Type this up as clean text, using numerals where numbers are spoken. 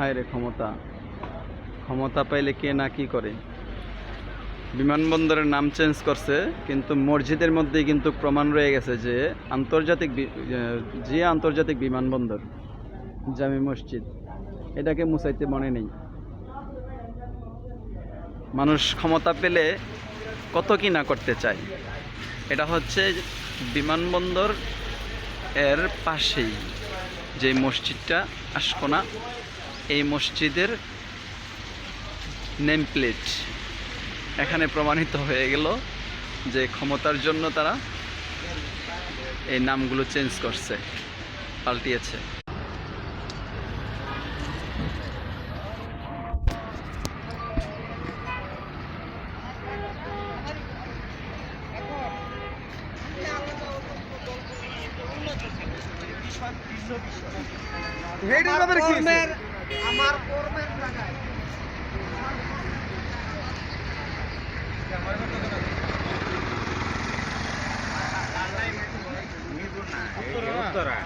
হায় রে ক্ষমতা, ক্ষমতা পাইলে কে না কি করে। বিমানবন্দরের নাম চেঞ্জ করছে, কিন্তু মসজিদের মধ্যেই কিন্তু প্রমাণ রয়ে গেছে যে আন্তর্জাতিক বিমানবন্দর জামে মসজিদ, এটাকে মুছাইতে মনে নেই। মানুষ ক্ষমতা পেলে কত কি না করতে চায়। এটা হচ্ছে বিমানবন্দর এর পাশেই যে মসজিদটা আশকোনা, এই মসজিদের নেম প্লেট। এখানে প্রমাণিত হয়ে গেল যে ক্ষমতার জন্য তারা এই নামগুলো চেঞ্জ করছে, পাল্টিয়েছে। আমার কর্মের জায়গায় উত্তরা